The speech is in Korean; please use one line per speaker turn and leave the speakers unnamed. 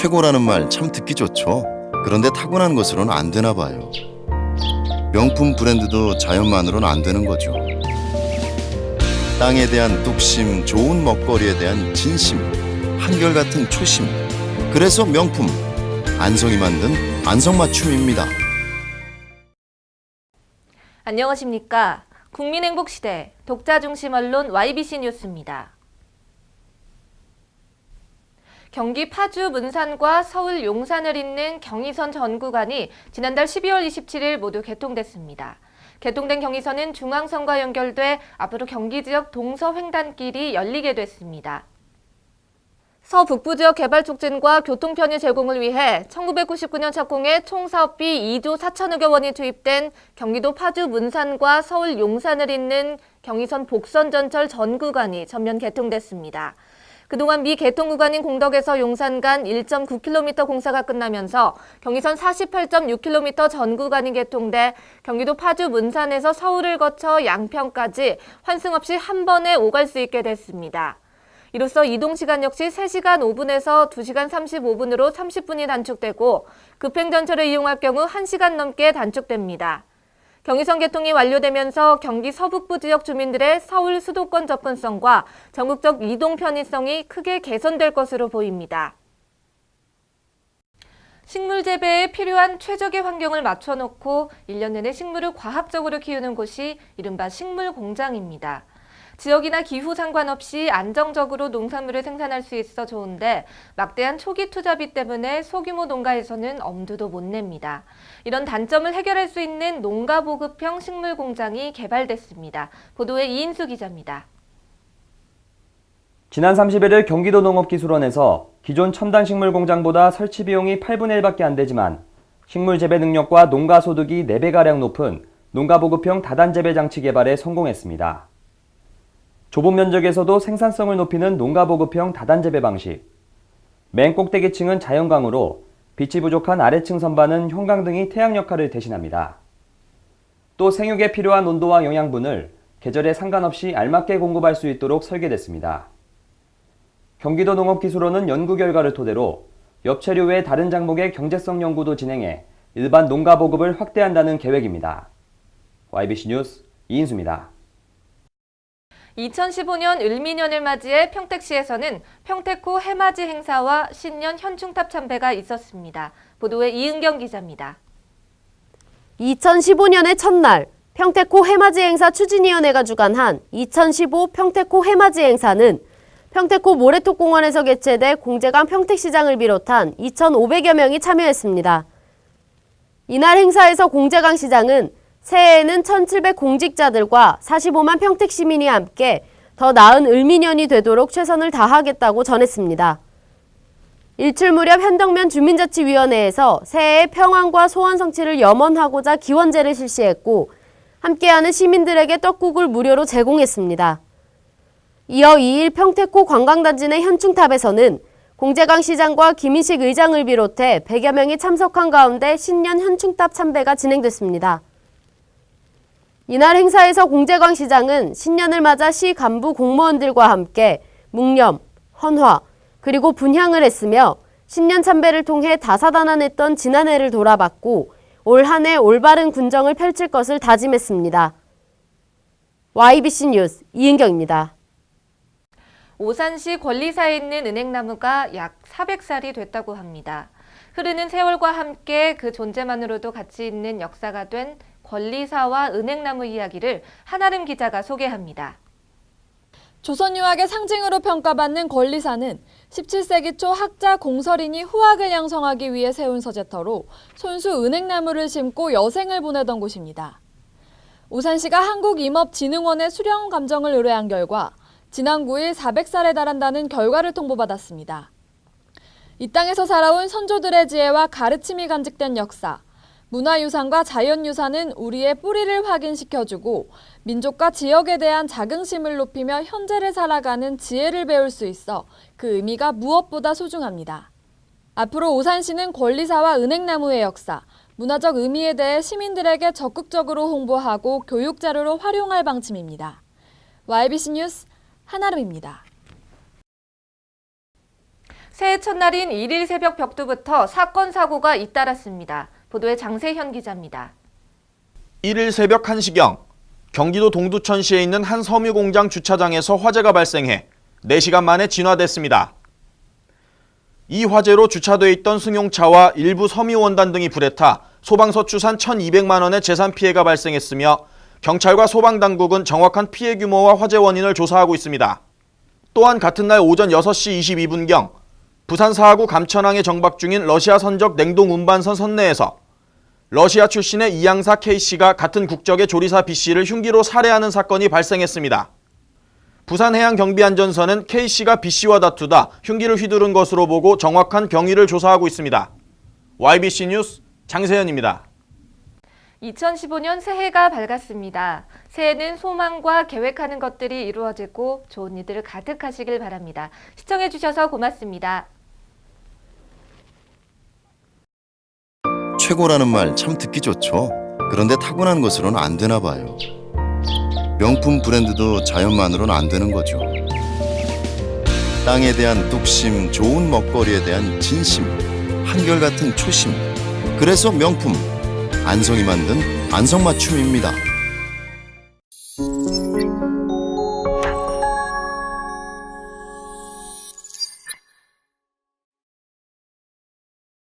최고라는 말 참 듣기 좋죠. 그런데 타고난 것으로는 안 되나 봐요. 명품 브랜드도 자연만으로는 안 되는 거죠. 땅에 대한 뚝심, 좋은 먹거리에 대한 진심, 한결같은 초심. 그래서 명품, 안성이 만든 안성맞춤입니다.
안녕하십니까. 국민행복시대 독자중심 언론 YBC 뉴스입니다. 경기 파주 문산과 서울 용산을 잇는 경의선 전 구간이 지난달 12월 27일 모두 개통됐습니다. 개통된 경의선은 중앙선과 연결돼 앞으로 경기 지역 동서횡단길이 열리게 됐습니다. 서북부 지역 개발 촉진과 교통 편의 제공을 위해 1999년 착공해 총 사업비 2조 4천억여 원이 투입된 경기도 파주 문산과 서울 용산을 잇는 경의선 복선전철 전 구간이 전면 개통됐습니다. 그동안 미개통 구간인 공덕에서 용산 간 1.9km 공사가 끝나면서 경의선 48.6km 전 구간이 개통돼 경기도 파주 문산에서 서울을 거쳐 양평까지 환승 없이 한 번에 오갈 수 있게 됐습니다. 이로써 이동시간 역시 3시간 5분에서 2시간 35분으로 30분이 단축되고 급행전철을 이용할 경우 1시간 넘게 단축됩니다. 경의선 개통이 완료되면서 경기 서북부 지역 주민들의 서울 수도권 접근성과 전국적 이동 편의성이 크게 개선될 것으로 보입니다. 식물 재배에 필요한 최적의 환경을 맞춰놓고 1년 내내 식물을 과학적으로 키우는 곳이 이른바 식물 공장입니다. 지역이나 기후 상관없이 안정적으로 농산물을 생산할 수 있어 좋은데 막대한 초기 투자비 때문에 소규모 농가에서는 엄두도 못 냅니다. 이런 단점을 해결할 수 있는 농가 보급형 식물 공장이 개발됐습니다. 보도에 이인수 기자입니다.
지난 31일 경기도 농업기술원에서 기존 첨단 식물 공장보다 설치 비용이 8분의 1밖에 안 되지만 식물 재배 능력과 농가 소득이 4배가량 높은 농가 보급형 다단 재배 장치 개발에 성공했습니다. 좁은 면적에서도 생산성을 높이는 농가 보급형 다단 재배 방식. 맨 꼭대기층은 자연광으로 빛이 부족한 아래층 선반은 형광 등이 태양 역할을 대신합니다. 또 생육에 필요한 온도와 영양분을 계절에 상관없이 알맞게 공급할 수 있도록 설계됐습니다. 경기도 농업기술원은 연구 결과를 토대로 엽채류 외 다른 작목의 경제성 연구도 진행해 일반 농가 보급을 확대한다는 계획입니다. YBC 뉴스 이인수입니다.
2015년 을미년을 맞이해 평택시에서는 평택호 해맞이 행사와 신년 현충탑 참배가 있었습니다. 보도에 이은경 기자입니다.
2015년의 첫날 평택호 해맞이 행사 추진위원회가 주관한 2015 평택호 해맞이 행사는 평택호 모래톱공원에서 개최돼 공재강 평택시장을 비롯한 2,500여 명이 참여했습니다. 이날 행사에서 공재강 시장은 새해에는 1,700 공직자들과 45만 평택 시민이 함께 더 나은 을미년이 되도록 최선을 다하겠다고 전했습니다. 일출 무렵 현덕면 주민자치위원회에서 새해의 평안과 소원 성취를 염원하고자 기원제를 실시했고 함께하는 시민들에게 떡국을 무료로 제공했습니다. 이어 2일 평택호 관광단지 내 현충탑에서는 공재강 시장과 김인식 의장을 비롯해 100여 명이 참석한 가운데 신년 현충탑 참배가 진행됐습니다. 이날 행사에서 공재강 시장은 신년을 맞아 시 간부 공무원들과 함께 묵념, 헌화, 그리고 분향을 했으며 신년 참배를 통해 다사다난했던 지난해를 돌아봤고 올 한 해 올바른 군정을 펼칠 것을 다짐했습니다. YBC 뉴스 이은경입니다.
오산시 권리사에 있는 은행나무가 약 400살이 됐다고 합니다. 흐르는 세월과 함께 그 존재만으로도 가치 있는 역사가 된 권리사와 은행나무 이야기를 한아름 기자가 소개합니다.
조선유학의 상징으로 평가받는 권리사는 17세기 초 학자 공서린이 후학을 양성하기 위해 세운 서재터로 손수 은행나무를 심고 여생을 보내던 곳입니다. 오산시가 한국임업진흥원에 수령 감정을 의뢰한 결과 지난 9일 400살에 달한다는 결과를 통보받았습니다. 이 땅에서 살아온 선조들의 지혜와 가르침이 간직된 역사, 문화유산과 자연유산은 우리의 뿌리를 확인시켜주고 민족과 지역에 대한 자긍심을 높이며 현재를 살아가는 지혜를 배울 수 있어 그 의미가 무엇보다 소중합니다. 앞으로 오산시는 권리사와 은행나무의 역사, 문화적 의미에 대해 시민들에게 적극적으로 홍보하고 교육 자료로 활용할 방침입니다. YBC 뉴스 한아름입니다.
새해 첫날인 1일 새벽 벽두부터 사건 사고가 잇따랐습니다. 보도에 장세현 기자입니다.
1일 새벽 1시경 경기도 동두천시에 있는 한 섬유 공장 주차장에서 화재가 발생해 4시간 만에 진화됐습니다. 이 화재로 주차돼 있던 승용차와 일부 섬유 원단 등이 불에 타 소방서 추산 1,200만 원의 재산 피해가 발생했으며 경찰과 소방당국은 정확한 피해 규모와 화재 원인을 조사하고 있습니다. 또한 같은 날 오전 6시 22분경 부산 사하구 감천항에 정박 중인 러시아 선적 냉동 운반선 선내에서 러시아 출신의 이양사 K씨가 같은 국적의 조리사 B씨를 흉기로 살해하는 사건이 발생했습니다. 부산해양경비안전선은 K씨가 B씨와 다투다 흉기를 휘두른 것으로 보고 정확한 경위를 조사하고 있습니다. YBC 뉴스 장세현입니다.
2015년 새해가 밝았습니다. 새해는 소망과 계획하는 것들이 이루어지고 좋은 일들 가득하시길 바랍니다. 시청해주셔서 고맙습니다.
최고라는 말 참 듣기 좋죠. 그런데 타고난 것으로는 안 되나 봐요. 명품 브랜드도 자연만으로는 안 되는 거죠. 땅에 대한 뚝심, 좋은 먹거리에 대한 진심, 한결같은 초심. 그래서 명품 안성이 만든 안성맞춤입니다.